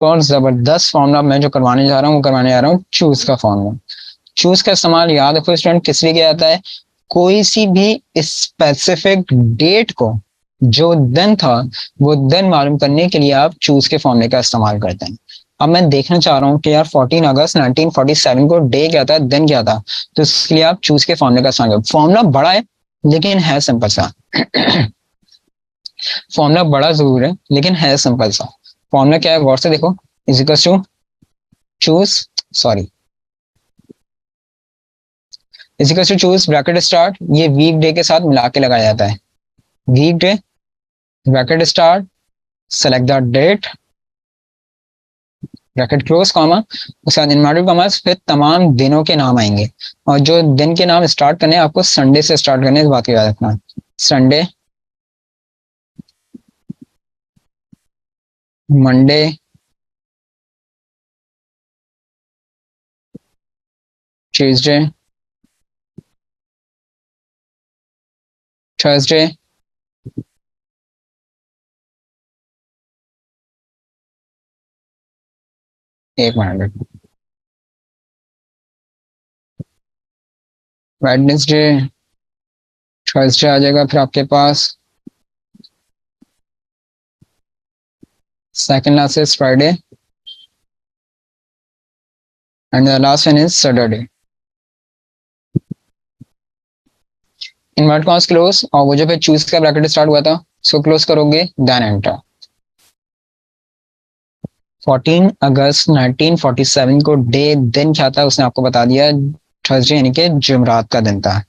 और जबरदस्त फॉर्मूला मैं जो करवाने जा रहा हूँ वो करवाने जा रहा हूँ चूज का फॉर्मूला। चूज का इस्तेमाल याद रखो स्टूडेंट किस लिए किया जाता है? कोई सी भी स्पेसिफिक डेट को, जो दिन था वो दिन मालूम करने के लिए आप चूज के फॉर्मूले का इस्तेमाल करते हैं। अब मैं देखना चाह रहा हूँ कि यार 14 अगस्त 1947 को डे क्या था, दिन क्या था, तो इसलिए आप चूज के फॉर्मूले का इस्तेमाल करें। फॉर्मूला बड़ा है लेकिन है सिंपल सा। फॉर्मूला बड़ा जरूर है लेकिन है सिंपल सा। फॉर्मूला क्या है गौर से देखो। Is equal to choose, sorry, is equal to choose bracket start, ये वीक डे के साथ मिला के लगाया जाता है। Weekday bracket start, select the date bracket close comma, उसके बाद इनवर्टेड कॉमास, फिर तमाम दिनों के नाम आएंगे। और जो दिन के नाम स्टार्ट करने हैं आपको संडे से स्टार्ट करने, इस बात को याद रखना। संडे, मंडे, ट्यूसडे, थर्सडे, एक मिनट, वेडनेसडे, थर्सडे आ जाएगा फिर आपके पास। Second last is Friday and the last one is Saturday. Invert cons close, और वो जो फिर चूज का ब्रैकेट स्टार्ट हुआ था उसको क्लोज करोगे, देन एंटर। 14 अगस्त 1947 को डे दिन क्या था उसने आपको बता दिया, थर्सडे यानी कि जुमरात का दिन था।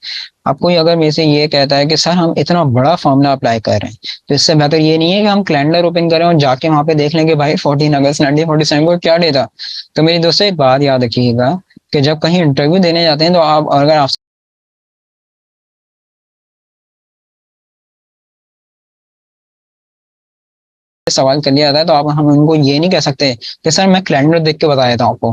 अब कोई अगर मेरे से ये कहता है कि सर हम इतना बड़ा फॉर्मूला अप्लाई कर रहे हैं, तो इससे बेहतर ये नहीं है कि हम कैलेंडर ओपन करें और जाके वहां पे देख लेंगे भाई 14 अगस्त 1947 को क्या डे था। तो मेरी दोस्तों एक बात याद रखिएगा कि जब कहीं इंटरव्यू देने जाते हैं तो आप, अगर आप सवाल कर लिया जाता है तो आप, हम उनको ये नहीं कह सकते कि सर मैं कैलेंडर देख के बता देता हूँ आपको।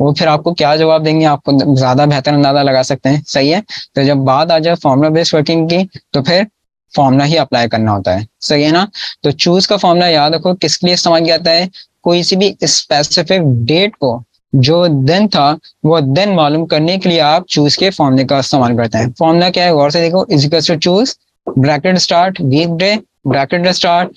वो फिर आपको क्या जवाब देंगे आपको ज्यादा बेहतर अंदाजा लगा सकते हैं, सही है। तो जब बात आ जाए फॉर्मुला बेस्ड वर्किंग की तो फिर फॉर्मुला ही अप्लाई करना होता है, सही है ना। तो चूज का फॉर्मुला याद रखो किसके लिए इस्तेमाल किया जाता है? कोई सी भी स्पेसिफिक डेट को, जो दिन था वो दिन मालूम करने के लिए आप चूज के फॉर्मूले का इस्तेमाल करते हैं। फॉर्मूला क्या है गौर से देखो, is equal to choose bracket start weekday bracket start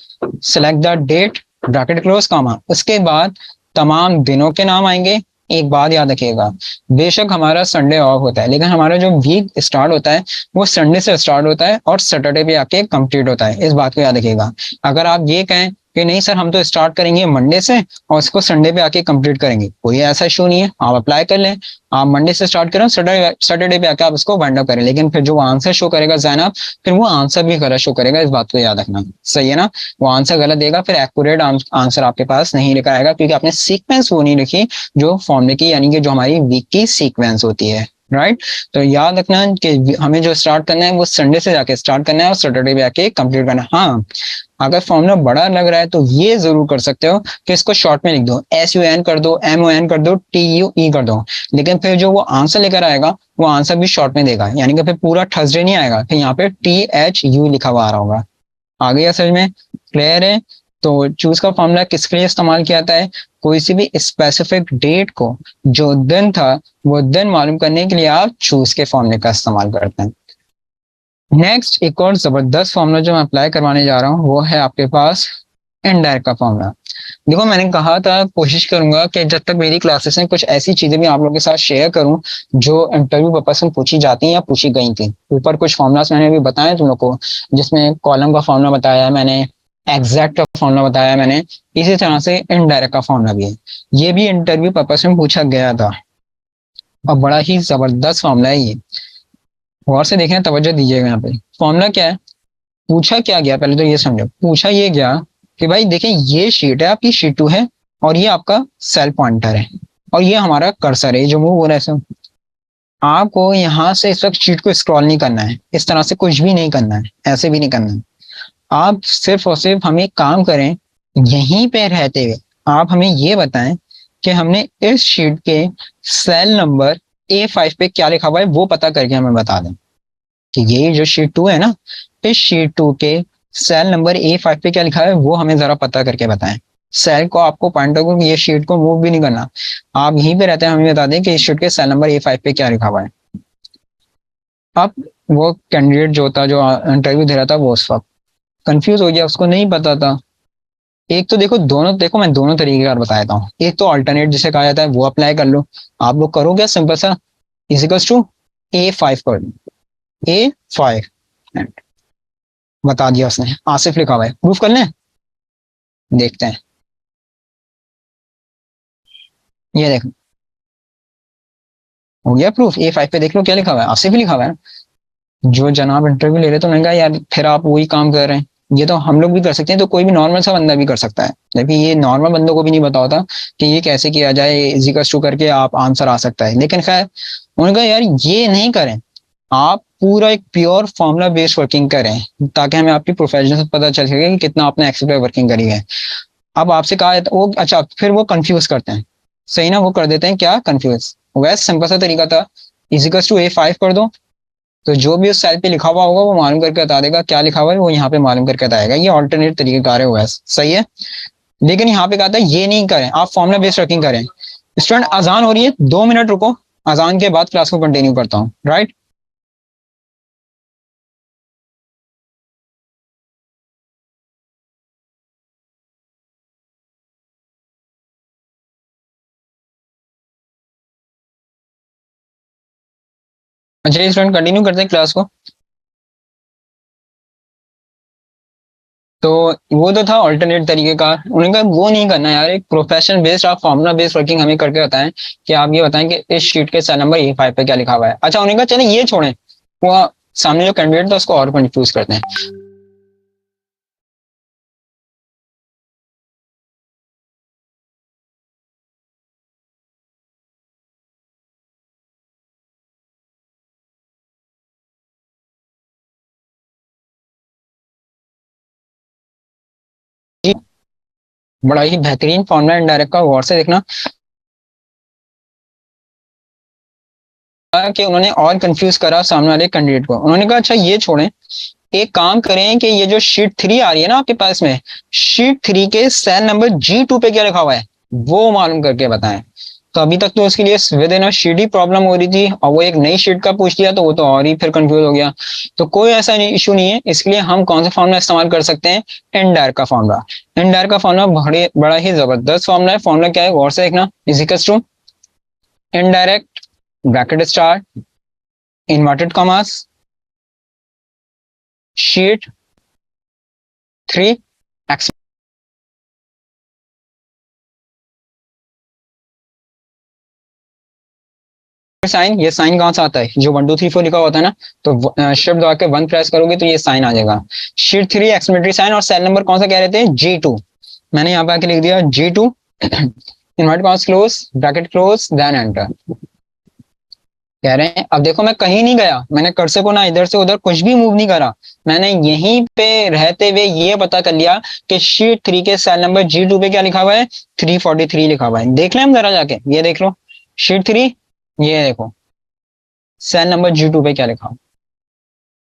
select the date bracket close comma, उसके बाद तमाम दिनों के नाम आएंगे। एक बात याद रखिएगा, बेशक हमारा संडे ऑफ होता है लेकिन हमारा जो वीक स्टार्ट होता है वो संडे से स्टार्ट होता है और सैटरडे पे आके कंप्लीट होता है, इस बात को याद रखिएगा। अगर आप ये कहें कि नहीं सर हम तो स्टार्ट करेंगे मंडे से और उसको संडे पे आके कंप्लीट करेंगे, कोई ऐसा इशू नहीं है, आप अप्लाई कर लें। आप मंडे से स्टार्ट करें, सैटरडे पे आके आप उसको वाइंड अप करें, लेकिन फिर जो आंसर शो करेगा जैनब, फिर वो आंसर भी गलत शो करेगा, इस बात को याद रखना, सही है ना। वो आंसर गलत देगा, फिर एक्यूरेट आंसर आपके पास नहीं लेकर आएगा क्योंकि आपने सीक्वेंस वो नहीं लिखी जो फॉर्मूले की, यानी कि जो हमारी वीक की सीक्वेंस होती है, राइट। तो याद रखना कि हमें जो स्टार्ट करना है वो संडे से जाके स्टार्ट करना है और सैटरडे पे आके कंप्लीट करना है। हाँ, अगर फॉर्मूला बड़ा लग रहा है तो ये जरूर कर सकते हो कि इसको शॉर्ट में लिख दो, SUN कर दो, MON कर दो, TUE कर दो, लेकिन फिर जो वो आंसर लेकर आएगा वो आंसर भी शॉर्ट में देगा, यानी कि फिर पूरा थर्सडे नहीं आएगा, फिर यहाँ पे THU लिखा हुआ आ रहा होगा। आ गया समझ में? क्लियर है? तो चूज का फॉर्मूला किसके लिए इस्तेमाल किया जाता है? कोई सी भी स्पेसिफिक डेट को, जो दिन था वो दिन मालूम करने के लिए आप चूज के फॉर्मूले का इस्तेमाल करते हैं। नेक्स्ट एक और जबरदस्त फॉर्मूला जो मैं अप्लाई करवाने जा रहा हूँ वो है आपके पास इनडायरेक्ट का फॉर्मूला। देखो मैंने कहा था कोशिश करूंगा कि जब तक मेरी क्लासेस में कुछ ऐसी चीजें भी आप लोगों के साथ शेयर करूं जो इंटरव्यू पर्पस में पूछी जाती हैं या पूछी गई थी। ऊपर कुछ फॉर्मूलास मैंने अभी बताए तुम लोग को, जिसमें कॉलम का फॉर्मूला बताया मैंने, एग्जैक्ट का फॉर्मूला बताया मैंने, इसी तरह से इनडायरेक्ट का फॉर्मूला भी है। ये भी इंटरव्यू पर्पस में पूछा गया था और बड़ा ही जबरदस्त फॉर्मूला है ये। गौर से देखें, तवज्जो दीजिएगा यहाँ पे। फॉर्मूला क्या है, पूछा क्या गया, पहले तो ये समझो। पूछा ये गया कि भाई देखें ये शीट है आपकी, शीट 2 है और ये आपका सेल पॉइंटर है और ये हमारा कर्सर है जो मूव हो रहा है। सब आपको यहाँ से इस वक्त शीट को स्क्रॉल नहीं करना है, इस तरह से कुछ भी नहीं करना है, ऐसे भी नहीं करना है। आप सिर्फ और सिर्फ हमें काम करें, यहीं पे रहते हुए आप हमें ये बताएं कि हमने इस शीट के सेल नंबर A5 पे क्या लिखा हुआ है वो पता करके हमें बता दें कि ये जो शीट 2 है ना, इस शीट 2 के सेल नंबर A5 पे क्या लिखा है वो हमें जरा पता करके बताएं, सेल को आपको पॉइंटर को ये शीट को मूव भी नहीं करना, आप यहीं पे रहते हैं, हमें बता दें कि इस शीट के सेल नंबर A5 पे क्या लिखा हुआ है। अब वो कैंडिडेट जो था, जो इंटरव्यू दे रहा था, वो उस वक्त कंफ्यूज हो गया, उसको नहीं पता था। एक तो देखो, दोनों देखो, मैं दोनों तरीके का बता देता हूँ। एक तो अल्टरनेट जिसे कहा जाता है वो अप्लाई कर लो, आप लोग करो क्या, सिंपल सा इजिकल्स टू A5 कर दो, A5 बता दिया उसने, आसिफ लिखा हुआ है, प्रूफ कर लें, देखते हैं। ये देखो, हो गया प्रूफ, A5 पे देख लो क्या लिखा हुआ है, आसिफ ही लिखा हुआ है। जो जनाब इंटरव्यू ले रहे, तो मैंने कहा यार फिर आप वही काम कर रहे हैं, ये तो हम लोग भी कर सकते हैं, तो कोई भी नॉर्मल सा बंदा भी कर सकता है, जबकि ये नॉर्मल बंदों को भी नहीं पता होता कि ये कैसे किया जाए, इजिकल्स टू करके आप आंसर आ सकता है। लेकिन खैर उन्होंने कहा यार ये नहीं करें, आप पूरा एक प्योर फॉर्मूला बेस्ड वर्किंग करें, ताकि हमें आपकी प्रोफेशनल से पता चल सके कि कितना आपने एक्सेल पे वर्किंग करी है। अब आपसे कहा वो अच्छा, फिर वो कंफ्यूज करते हैं, सही ना, वो कर देते हैं क्या, कंफ्यूज। वैसे सिंपल सा तरीका था, इजिकल्स टू A5 कर दो, तो जो भी उस सेल पे लिखा हुआ होगा वो मालूम करके बता देगा, क्या लिखा हुआ है वो यहाँ पे मालूम करके बताएगा। ये ऑल्टरनेट तरीके कार है, वैसे सही है। लेकिन यहाँ पे कहता है ये नहीं करें, आप फॉर्मुला बेस्ड वर्किंग करें। स्टूडेंट अजान हो रही है, 2 मिनट रुको, अजान के बाद क्लास को कंटिन्यू करता हूँ, राइट। अच्छा स्टूडेंट, कंटिन्यू करते हैं क्लास को। तो वो तो था ऑल्टरनेट तरीके का, उन्होंने कहा वो नहीं करना यार, एक प्रोफेशनल बेस्ड आप फॉर्मुला बेस्ड वर्किंग हमें करके बताएं, कि आप ये बताएं कि इस शीट के सेल नंबर A5 पे क्या लिखा हुआ है। अच्छा, उन्होंने कहा चले ये छोड़ें, वो सामने जो कैंडिडेट था उसको और कंफ्यूज करते हैं। बड़ा ही बेहतरीन फॉर्मुला इनडायरेक्ट का, गौर से देखना कि उन्होंने और कंफ्यूज करा सामने वाले कैंडिडेट को। उन्होंने कहा अच्छा ये छोड़ें, एक काम करें कि ये जो शीट 3 आ रही है ना आपके पास में, शीट 3 के सेल नंबर G2 पे क्या लिखा हुआ है वो मालूम करके बताएं। तो अभी तक तो उसके लिए with in sheet he problem हो रही थी, और वो एक नई शीट का पूछ लिया तो वो तो और ही फिर कंफ्यूज हो गया। तो कोई ऐसा इशू नहीं है, इसके लिए हम कौन सा फॉर्मूला इस्तेमाल कर सकते हैं, इनडायरेक्ट का फॉर्मूला। इनडायरेक्ट का फॉर्मूला बड़ा ही जबरदस्त फॉर्मूला है। फॉर्मूला क्या है, गौर से देखना, is equals to indirect bracket star inverted commas sheet 3 X sign. ये साइन कहाँ से आता है, जो 1 2 3 4 लिखा होता है ना, तो शिफ्ट दबा के 1 प्रेस करोगे तो ये साइन आ जाएगा, शीट 3 एक्सप्लेनेटरी साइन। और सेल नंबर कौन सा कह रहे थे, G2। मैंने यहाँ पे आके लिख दिया G2 invert commas close bracket close then enter. कह रहे हैं अब देखो, मैं कहीं नहीं गया, मैंने कर्सर को ना इधर से उधर कुछ भी मूव नहीं करा, मैंने यहीं पे रहते हुए ये पता कर लिया कि शीट 3 के सेल नंबर G2 पे क्या लिखा हुआ है, 343 लिखा हुआ है। देख लें हम जरा जाके, ये देख लो शीट 3, ये देखो सेल नंबर G2 पे क्या लिखा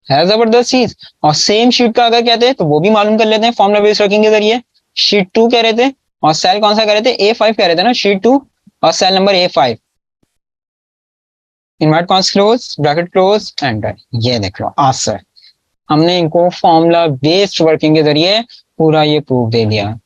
है, जबरदस्त चीज। और सेम शीट का अगर कहते हैं तो वो भी मालूम कर लेते हैं फॉर्मुला बेस्ड वर्किंग के जरिए। शीट 2 कह रहे थे और सेल कौन सा कह रहे थे, A5 कह रहे थे ना, शीट 2 और cell number A5, invert cons close bracket close enter. ये देख लो आंसर, हमने इनको फॉर्मूला बेस्ड वर्किंग के जरिए पूरा ये प्रूफ दे दिया।